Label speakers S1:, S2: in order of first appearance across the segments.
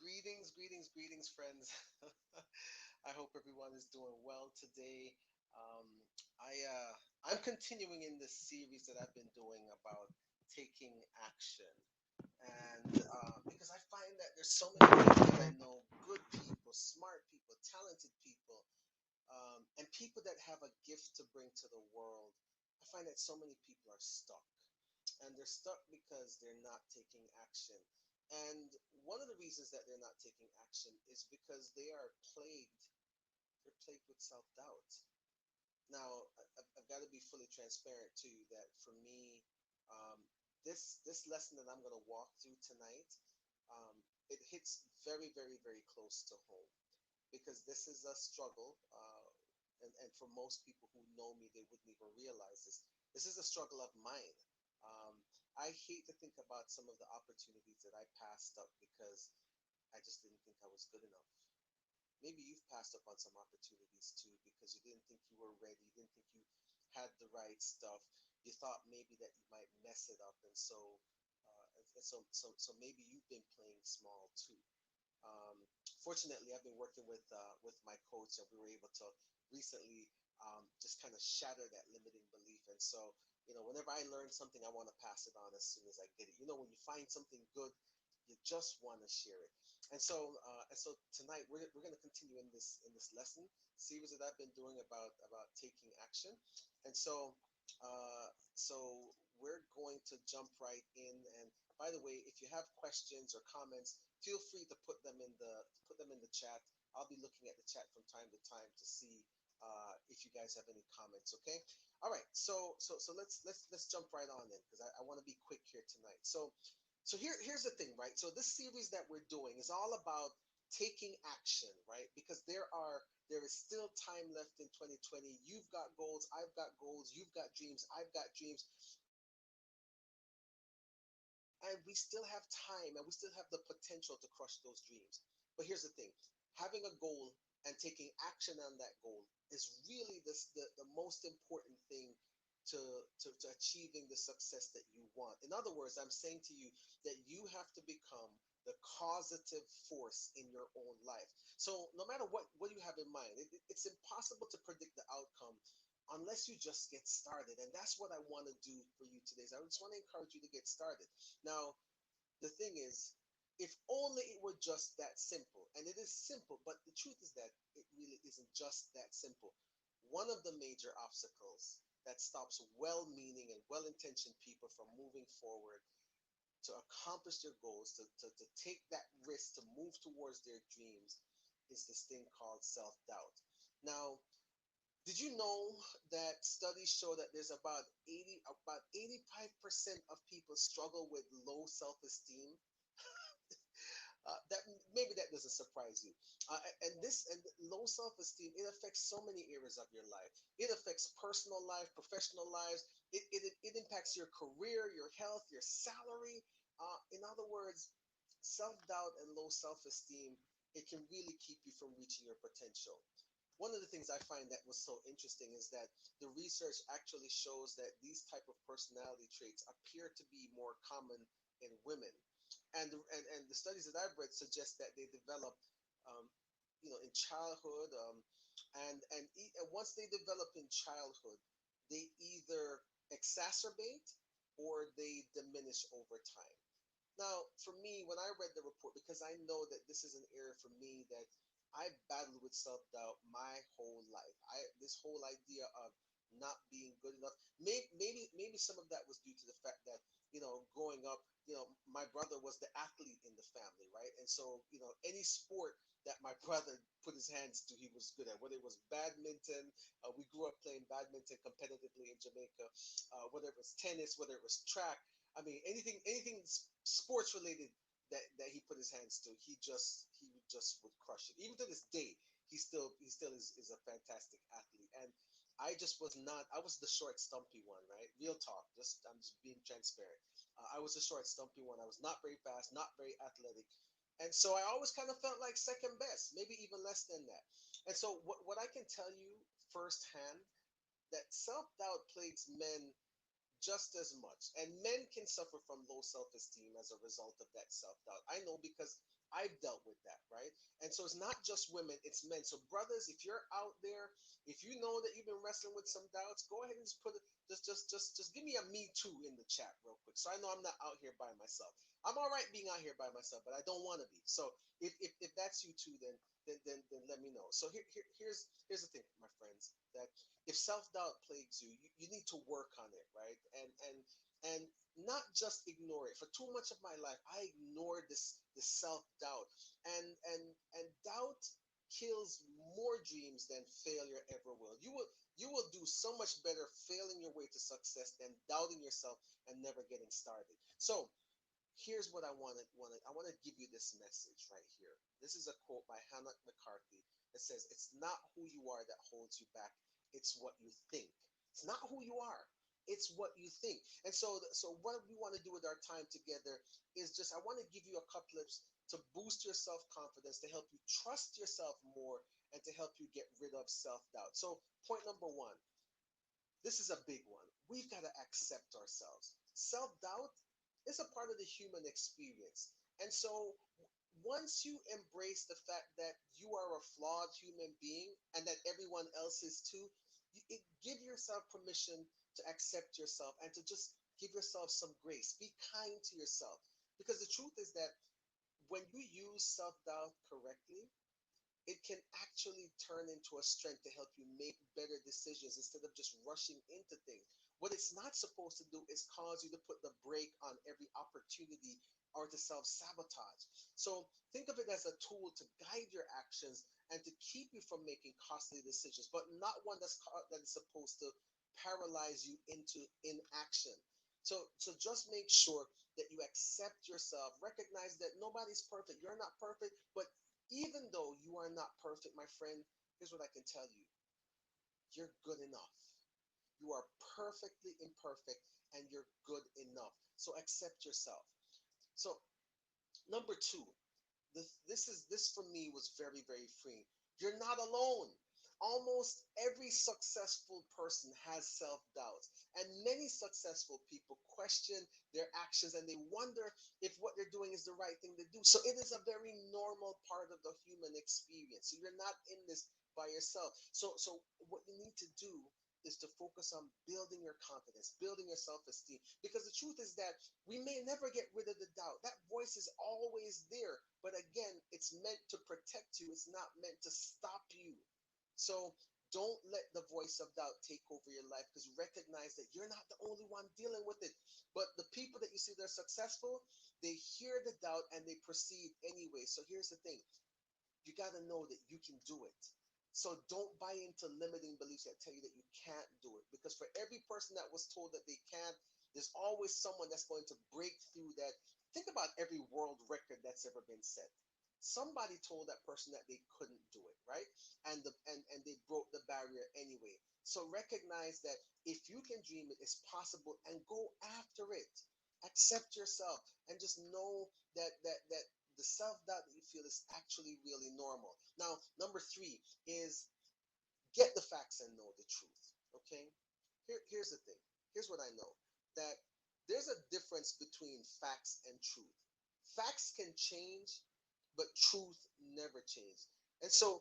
S1: Greetings, friends. I hope everyone is doing well today. Um, I'm continuing in this series that I've been doing about taking action, and because I find that there's so many people that I know, good people, smart people, talented people, and people that have a gift to bring to the world. I find that so many people are stuck, and they're stuck because they're not taking action. And one of the reasons that they're not taking action is because they're plagued with self-doubt. Now, I've got to be fully transparent to you that for me, um, this lesson that I'm going to walk through tonight, um, it hits very close to home because this is a struggle. And for most people who know me, they wouldn't even realize this. This is a struggle of mine. Um, I hate to think about some of the opportunities that I passed up because I just didn't think I was good enough. Maybe you've passed up on some opportunities too because you didn't think you were ready, you didn't think you had the right stuff. You thought maybe that you might mess it up, and so maybe you've been playing small too. Um, Fortunately, I've been working with my coach, and we were able to recently just kind of shatter that limiting belief. And so, whenever I learn something, I want to pass it on as soon as I get it. When you find something good, you just want to share it. And so tonight we're going to continue in this lesson series that I've been doing about taking action. And so we're going to jump right in. And by the way, if you have questions or comments, feel free to put them in the chat. I'll be looking at the chat from time to time to see if you guys have any comments. Okay. All right. So let's jump right on in because I want to be quick here tonight. So here's the thing, right? So this series that we're doing is all about taking action, right? Because there is still time left in 2020. You've got goals, I've got goals, you've got dreams, I've got dreams, and we still have time and we still have the potential to crush those dreams. But here's the thing, having a goal and taking action on that goal is really the most important thing to achieving the success that you want. In other words, I'm saying to you that you have to become the causative force in your own life. So no matter what you have in mind, it's impossible to predict the outcome unless you just get started. And that's what I want to do for you today. So I just want to encourage you to get started. Now, the thing is, if only it were just that simple. And it is simple, but the truth is that it really isn't just that simple. One of the major obstacles that stops well meaning and well intentioned people from moving forward to accomplish their goals, to take that risk, to move towards their dreams, is this thing called self doubt. Now, did you know that studies show that there's about 85% of people struggle with low self-esteem? That maybe that doesn't surprise you. And low self-esteem, it affects so many areas of your life. It affects personal life, professional lives. It impacts your career, your health, your salary. In other words, self-doubt and low self-esteem, it can really keep you from reaching your potential. One of the things I find that was so interesting is that the research actually shows that these type of personality traits appear to be more common in women, and the studies that I've read suggest that they develop, um, in childhood, and once they develop in childhood, they either exacerbate or they diminish over time. Now, for me, when I read the report, because I know that this is an area for me that I've battled with self doubt my whole life. This whole idea of not being good enough. Maybe some of that was due to the fact that growing up, my brother was the athlete in the family, right? And so any sport that my brother put his hands to, he was good at. Whether it was badminton, we grew up playing badminton competitively in Jamaica. Whether it was tennis, whether it was track, I mean, anything sports related that he put his hands to, he just would crush it. Even to this day, he still is a fantastic athlete. And I just was not. I was the short, stumpy one, right? Real talk. I'm just being transparent. I was the short, stumpy one. I was not very fast, not very athletic, and so I always kind of felt like second best, maybe even less than that. And so what I can tell you firsthand, that self doubt plagues men just as much. And men can suffer from low self esteem as a result of that self doubt. I know because I've dealt with that, right? And so it's not just women, it's men. So, brothers, if you're out there, if you know that you've been wrestling with some doubts, go ahead and just put it, just give me a me too in the chat real quick. So I know I'm not out here by myself. I'm all right being out here by myself, but I don't want to be. So if that's you too, then let me know. So here's the thing, my friends, that if self-doubt plagues you, you need to work on it, right? And not just ignore it. For too much of my life, I ignored this self-doubt. And and doubt kills more dreams than failure ever will. You will do so much better failing your way to success than doubting yourself and never getting started. So here's what I want to give you this message right here. This is a quote by Hannah McCarthy that says, "It's not who you are that holds you back, it's what you think." It's not who you are, it's what you think. And so what we want to do with our time together is just, I want to give you a couple of to boost your self-confidence, to help you trust yourself more, and to help you get rid of self-doubt. So point number 1, this is a big one. We've got to accept ourselves. Self doubt is a part of the human experience. And so once you embrace the fact that you are a flawed human being and that everyone else is too, give yourself permission to accept yourself and to just give yourself some grace. Be kind to yourself. Because the truth is that when you use self doubt correctly, it can actually turn into a strength to help you make better decisions instead of just rushing into things. What it's not supposed to do is cause you to put the brake on every opportunity or to self sabotage. So think of it as a tool to guide your actions and to keep you from making costly decisions, but not one that is supposed to paralyze you into inaction. So just make sure that you accept yourself, recognize that nobody's perfect. You're not perfect, but even though you are not perfect, my friend, here's what I can tell you: you're good enough. You are perfectly imperfect and you're good enough. So accept yourself. So, number 2, this for me was very, very freeing. You're not alone. Almost every successful person has self doubts, and many successful people question their actions and they wonder if what they're doing is the right thing to do. So it is a very normal part of the human experience. So you're not in this by yourself. So what you need to do is to focus on building your confidence, building your self esteem. Because the truth is that we may never get rid of the doubt. That voice is always there. But again, it's meant to protect you, it's not meant to stop you. So don't let the voice of doubt take over your life, because recognize that you're not the only one dealing with it. But the people that you see that are successful, they hear the doubt and they proceed anyway. So here's the thing: you got to know that you can do it. So don't buy into limiting beliefs that tell you that you can't do it. Because for every person that was told that they can't, there's always someone that's going to break through that. Think about every world record that's ever been set. Somebody told that person that they couldn't do it, right? And they broke the barrier anyway. So recognize that if you can dream it, it's possible, and go after it. Accept yourself and just know that the self doubt that you feel is actually really normal. Now, number 3 is get the facts and know the truth. Okay? Here's the thing. Here's what I know: that there's a difference between facts and truth. Facts can change, but truth never changes. And so,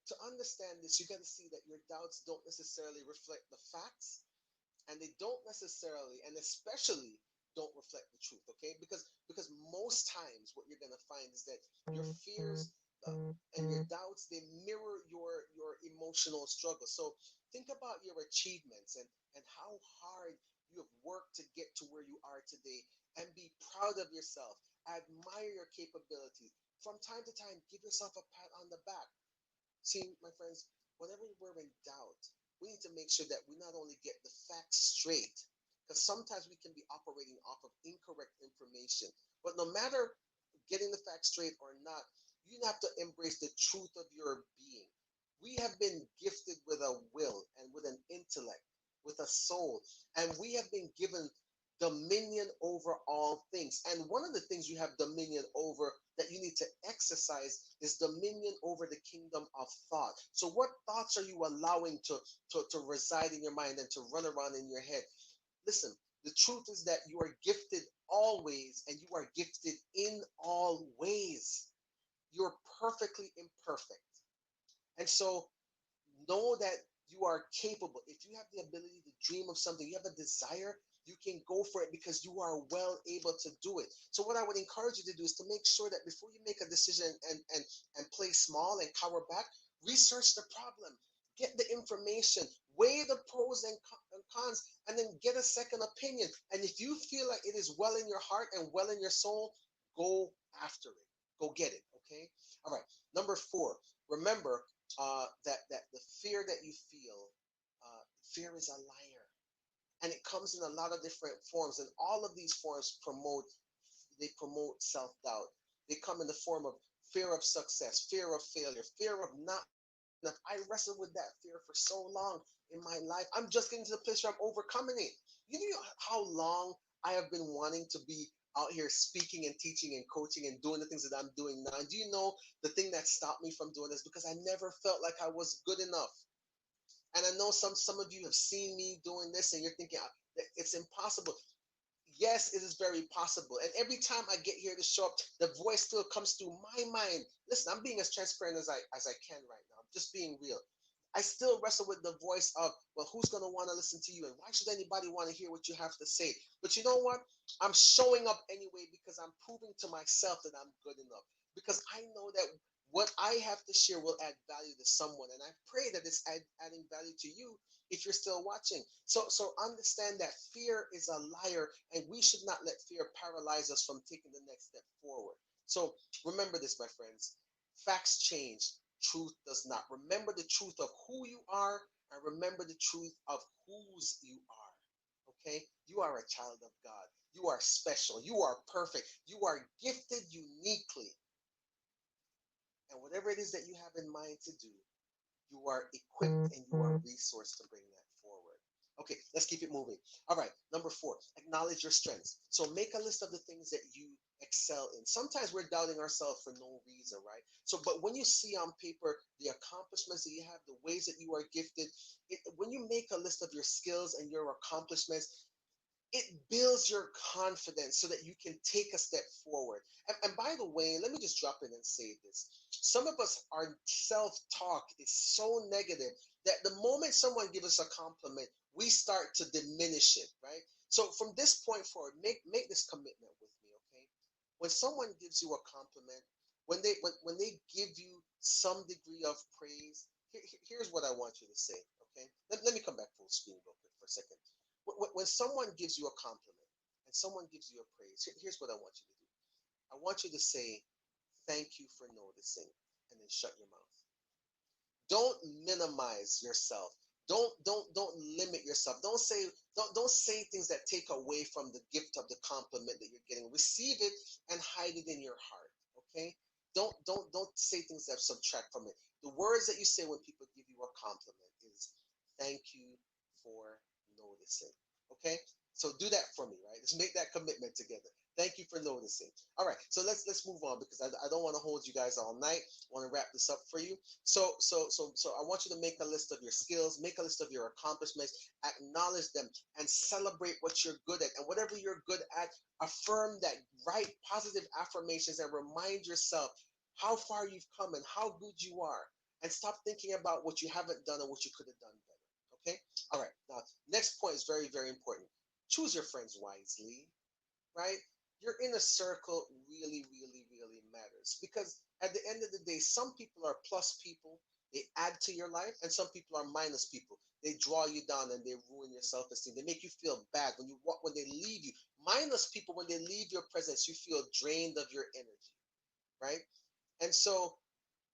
S1: to understand this, you got to see that your doubts don't necessarily reflect the facts, and they don't necessarily and especially don't reflect the truth. Okay, because most times what you're going to find is that your fears and your doubts, they mirror your emotional struggle. So think about your achievements and how hard you have worked to get to where you are today, and be proud of yourself. Admire your capabilities. From time to time, give yourself a pat on the back. See, my friends, whenever we're in doubt, we need to make sure that we not only get the facts straight, because sometimes we can be operating off of incorrect information. But no matter getting the facts straight or not, you have to embrace the truth of your being. We have been gifted with a will and with an intellect, with a soul, and we have been given dominion over all things. And one of the things you have dominion over that you need to exercise is dominion over the kingdom of thought. So, what thoughts are you allowing to reside in your mind and to run around in your head? Listen, the truth is that you are gifted always and you are gifted in all ways. You're perfectly imperfect. And so know that you are capable. If you have the ability to dream of something, you have a desire, you can go for it because you are well able to do it. So what I would encourage you to do is to make sure that before you make a decision and play small and cower back, research the problem, get the information, weigh the pros and cons, and then get a second opinion. And if you feel like it is well in your heart and well in your soul, go after it. Go get it. Okay. All right. Number four. Remember that the fear that you feel, fear is a liar, and it comes in a lot of different forms, and all of these forms promote self doubt. They come in the form of fear of success, fear of failure, fear of not being good enough. I wrestled with that fear for so long in my life. I'm just getting to the place where I'm overcoming it. You know how long I have been wanting to be out here speaking and teaching and coaching and doing the things that I'm doing now. And do you know the thing that stopped me from doing this? Because I never felt like I was good enough. And I know some of you have seen me doing this and you're thinking it's impossible. Yes, it is very possible. And every time I get here to show up, the voice still comes through my mind. Listen, I'm being as transparent as I can right now. I'm just being real. I still wrestle with the voice of, well, who's going to want to listen to you? And why should anybody want to hear what you have to say? But you know what? I'm showing up anyway because I'm proving to myself that I'm good enough. Because I know that what I have to share will add value to someone. And I pray that it's adding value to you if you're still watching. So understand that fear is a liar, and we should not let fear paralyze us from taking the next step forward. So remember this, my friends. Facts change, truth does not. Remember the truth of who you are, and remember the truth of whose you are. Okay? You are a child of God. You are special. You are perfect. You are gifted uniquely. And whatever it is that you have in mind to do, you are equipped and you are resourced to bring that forward. Okay, let's keep it moving. All right, number four, acknowledge your strengths. So make a list of the things that you excel in. Sometimes we're doubting ourselves for no reason, right? So, but when you see on paper the accomplishments that you have, the ways that you are gifted, when you make a list of your skills and your accomplishments, it builds your confidence so that you can take a step forward. And by the way, let me just drop in and say this. Some of us, our self talk is so negative that the moment someone gives us a compliment, we start to diminish it, right? So from this point forward, make this commitment with me, okay? When someone gives you a compliment, when they give you some degree of praise, here's what I want you to say, okay? Let me come back full screen real quick for a second. When someone gives you a compliment and someone gives you a praise, here's what I want you to do. I want you to say, thank you for noticing, and then shut your mouth. Don't minimize yourself. Don't limit yourself. Don't say things that take away from the gift of the compliment that you're getting. Receive it and hide it in your heart. Okay? Don't say things that subtract from it. The words that you say when people give you a compliment is thank you for noticing. Okay? So do that for me, right? Let's make that commitment together. Thank you for noticing. All right, so let's move on because I don't want to hold you guys all night. I want to wrap this up for you. So I want you to make a list of your skills, make a list of your accomplishments, acknowledge them, and celebrate what you're good at. And whatever you're good at, affirm that, write positive affirmations, and remind yourself how far you've come and how good you are. And stop thinking about what you haven't done and what you could have done better. Okay? All right. Now, next point is very, very important. Choose your friends wisely, right? Your inner circle really, really, really matters because at the end of the day, some people are plus people, they add to your life, and some people are minus people. They draw you down and they ruin your self-esteem. They make you feel bad when you walk when they leave you. Minus people, when they leave your presence, you feel drained of your energy, right? And so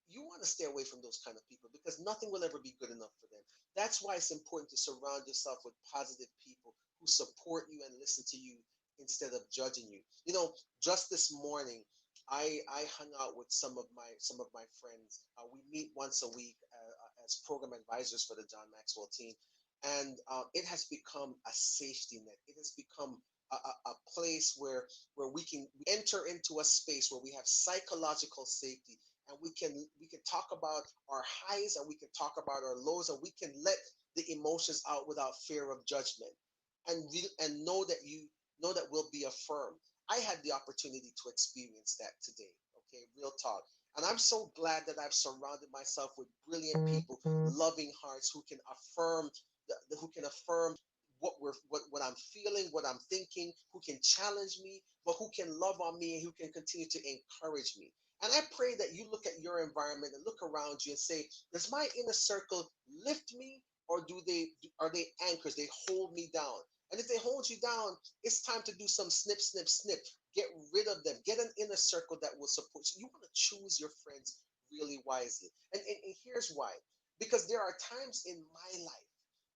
S1: you want to stay away from those kind of people because nothing will ever be good enough for them. That's why it's important to surround yourself with positive people who support you and listen to you instead of judging you. You know, just this morning, I hung out with some of my friends. We meet once a week as program advisors for the John Maxwell team, and it has become a safety net. It has become a place where we enter into a space where we have psychological safety and we can talk about our highs and we can talk about our lows and we can let the emotions out without fear of judgment. and know that we'll be affirmed. I had the opportunity to experience that today. Okay, real talk. And I'm so glad that I've surrounded myself with brilliant people, loving hearts who can affirm who can affirm what I'm feeling, what I'm thinking, who can challenge me, but who can love on me and who can continue to encourage me. And I pray that you look at your environment and look around you and say, does my inner circle lift me, or do they are they anchors? They hold me down. And if they hold you down, it's time to do some snip, snip, snip. Get rid of them. Get an inner circle that will support you. You want to choose your friends really wisely. And here's why. Because there are times in my life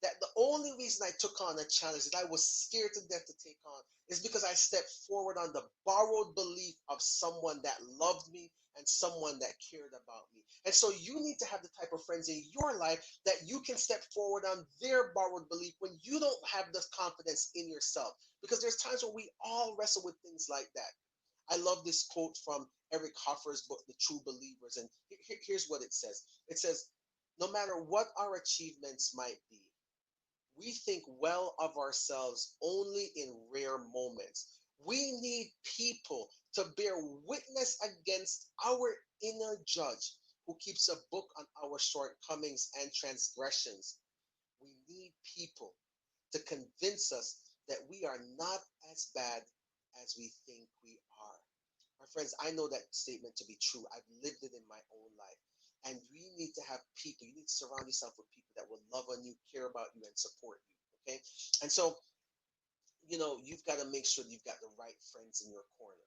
S1: that the only reason I took on a challenge that I was scared to death to take on is because I stepped forward on the borrowed belief of someone that loved me and someone that cared about me. And so you need to have the type of friends in your life that you can step forward on their borrowed belief when you don't have the confidence in yourself. Because there's times when we all wrestle with things like that. I love this quote from Eric Hoffer's book, The True Believers. And here's what it says. It says, no matter what our achievements might be, we think well of ourselves only in rare moments. We need people to bear witness against our inner judge who keeps a book on our shortcomings and transgressions. We need people to convince us that we are not as bad as we think we are. My friends, I know that statement to be true. I've lived it in my own life. And we need to have people, you need to surround yourself with people that will love on you, care about you, and support you. Okay. And so, you've got to make sure that you've got the right friends in your corner.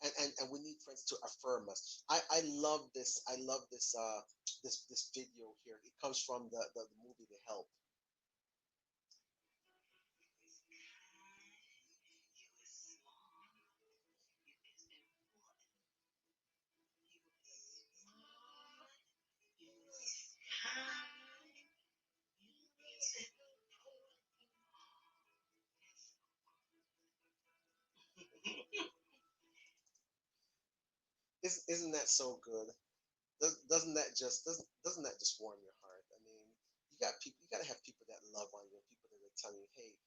S1: And we need friends to affirm us. I love this. I love this video here. It comes from the movie The Help. Isn't that so good? Doesn't that just warm your heart? I mean, you got to have people that love on you, people that are telling you, hey,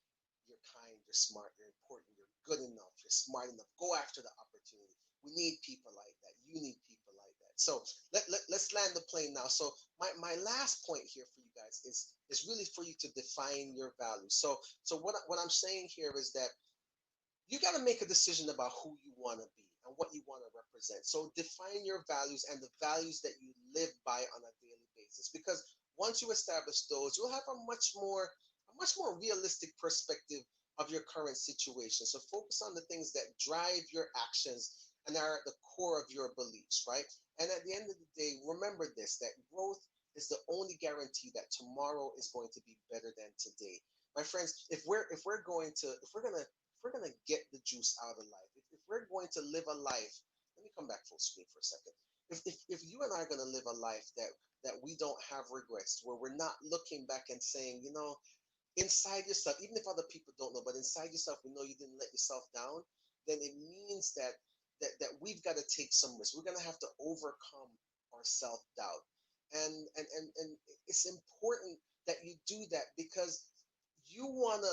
S1: you're kind, you're smart, you're important, you're good enough, you're smart enough. Go after the opportunity. We need people like that. You need people like that. So let's land the plane now. So my last point here for you guys is really for you to define your values. So what I'm saying here is that you got to make a decision about who you want to be and what you want to represent. So define your values and the values that you live by on a daily basis. Because once you establish those, you'll have a much more realistic perspective of your current situation. So focus on the things that drive your actions and are at the core of your beliefs, right? And at the end of the day, remember this, that growth is the only guarantee that tomorrow is going to be better than today. My friends, if we're gonna get the juice out of life, if we're going to live a life, let me come back full screen for a second. If you and I are gonna live a life that we don't have regrets, where we're not looking back and saying, inside yourself, even if other people don't know, but inside yourself, we know you didn't let yourself down, then it means that we've got to take some risks. We're gonna have to overcome our self doubt, and it's important that you do that because you wanna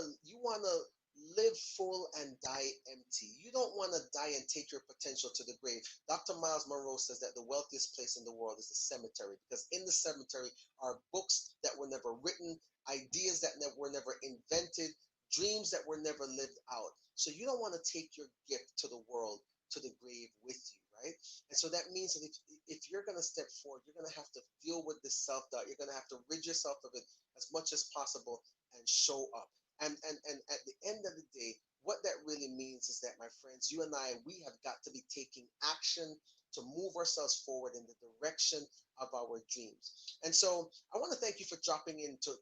S1: live full and die empty. You don't want to die and take your potential to the grave. Dr. Miles Monroe says that the wealthiest place in the world is the cemetery because in the cemetery are books that were never written, ideas that were never invented, dreams that were never lived out. So you don't want to take your gift to the world, to the grave with you, right? And so that means that if you're going to step forward, you're going to have to deal with this self doubt. You're going to have to rid yourself of it as much as possible and show up. And at the end of the day, what that really means is that, my friends, you and I, we have got to be taking action to move ourselves forward in the direction of our dreams. And so I want to thank you for dropping in to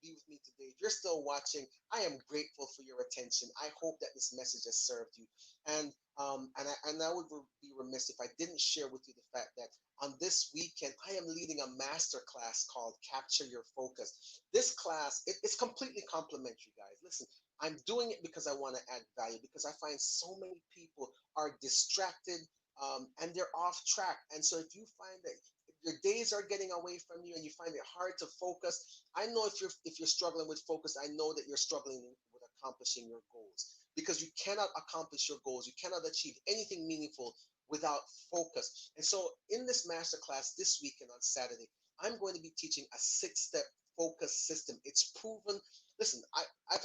S1: be with me today. If you're still watching, I am grateful for your attention. I hope that this message has served you. And I would be remiss if I didn't share with you the fact that on this weekend, I am leading a master class called Capture Your Focus. This class, it's completely complimentary, guys. Listen, I'm doing it because I want to add value, because I find so many people are distracted, and they're off track. And so if you find that your days are getting away from you and you find it hard to focus, I know if you're struggling with focus, I know that you're struggling accomplishing your goals, because you cannot accomplish your goals, you cannot achieve anything meaningful without focus. And so in this masterclass this weekend on Saturday, I'm going to be teaching a 6 step focus system. It's proven. Listen,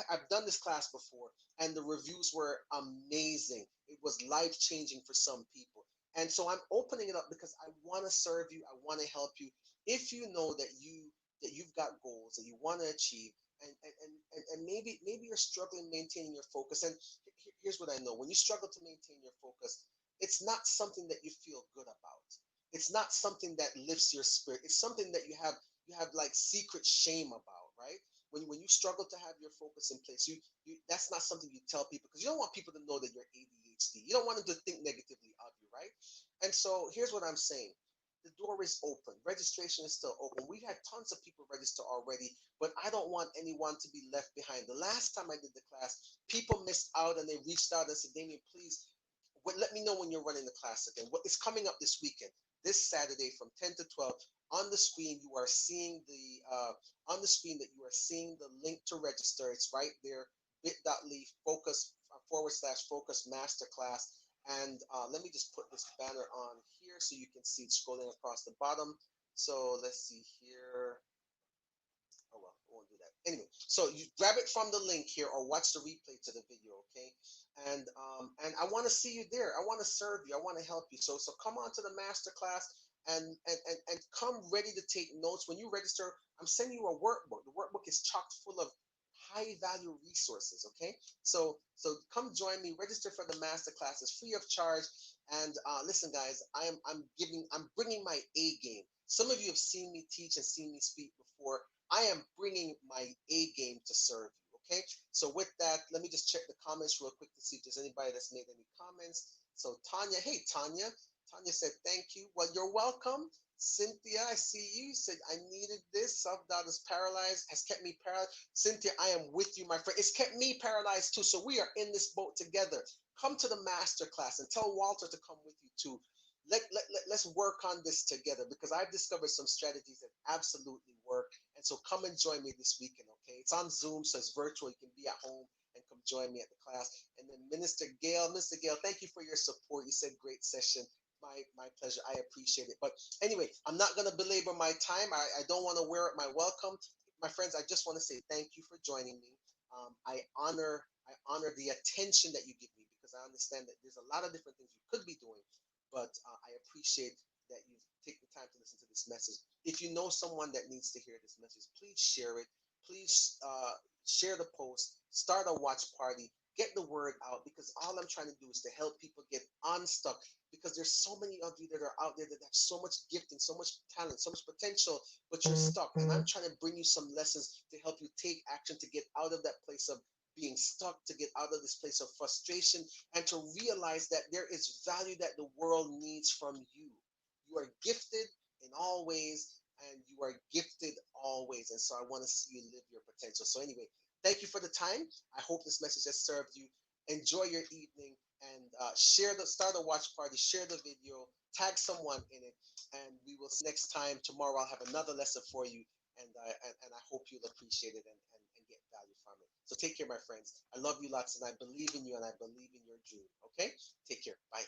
S1: I've done this class before, and the reviews were amazing. It was life changing for some people. And so I'm opening it up because I want to serve you. I want to help you. If you know that you've got goals that you want to achieve, and maybe you're struggling maintaining your focus. And here's what I know: when you struggle to maintain your focus, it's not something that you feel good about. It's not something that lifts your spirit. It's something that you have like secret shame about, right? When you struggle to have your focus in place, you that's not something you tell people, because you don't want people to know that you're ADHD. You don't want them to think negatively of you, right? And so here's what I'm saying: the door is open. Registration is still open. We had tons of people register already, but I don't want anyone to be left behind. The last time I did the class, people missed out and they reached out and said, Damien, please let me know when you're running the class again. What is coming up this weekend? This Saturday from 10 to 12. On the screen, you are seeing on the screen that you are seeing the link to register. It's right there, bit.ly focus / focus masterclass. And let me just put this banner on here so you can see it scrolling across the bottom. So let's see here. Oh well, I won't do that. Anyway, so you grab it from the link here or watch the replay to the video, okay? And I want to see you there. I want to serve you. I want to help you. So come on to the master class and come ready to take notes. When you register, I'm sending you a workbook. The workbook is chock full of high value resources, okay? So come join me. Register for the master class. It's free of charge. And listen, guys, I'm bringing my A game. Some of you have seen me teach and seen me speak before. I am bringing my A game to serve you. Okay. So with that, let me just check the comments real quick to see if there's anybody that's made any comments. So Tanya, hey Tanya. Tanya said thank you. Well, you're welcome. Cynthia, I see you. Said I needed this. Self-doubt is paralyzed, has kept me paralyzed. Cynthia, I am with you, my friend. It's kept me paralyzed too. So we are in this boat together. Come to the master class and tell Walter to come with you too. Let's work on this together, because I've discovered some strategies that absolutely work. And so come and join me this weekend, okay? It's on Zoom, so it's virtual. You can be at home and come join me at the class. And then Minister Gail, thank you for your support. You said great session. My pleasure. I appreciate it. But anyway, I'm not going to belabor my time. I don't want to wear out my welcome. My friends, I just want to say thank you for joining me. I honor the attention that you give me, because I understand that there's a lot of different things you could be doing, but I appreciate that you take the time to listen to this message. If you know someone that needs to hear this message, please share it. Please share the post, start a watch party, get the word out, because all I'm trying to do is to help people get unstuck, because there's so many of you that are out there that have so much gifting, so much talent, so much potential, but you're stuck. And I'm trying to bring you some lessons to help you take action, to get out of that place of being stuck, to get out of this place of frustration, and to realize that there is value that the world needs from you. You are gifted in all ways, and you are gifted always. And so I want to see you live your potential. So anyway, thank you for the time. I hope this message has served you. Enjoy your evening, and start a watch party, share the video, tag someone in it, and we will see you next time. Tomorrow I'll have another lesson for you, and I hope you'll appreciate it and get value from it. So take care, my friends. I love you lots, and I believe in you, and I believe in your dream. Okay? Take care. Bye.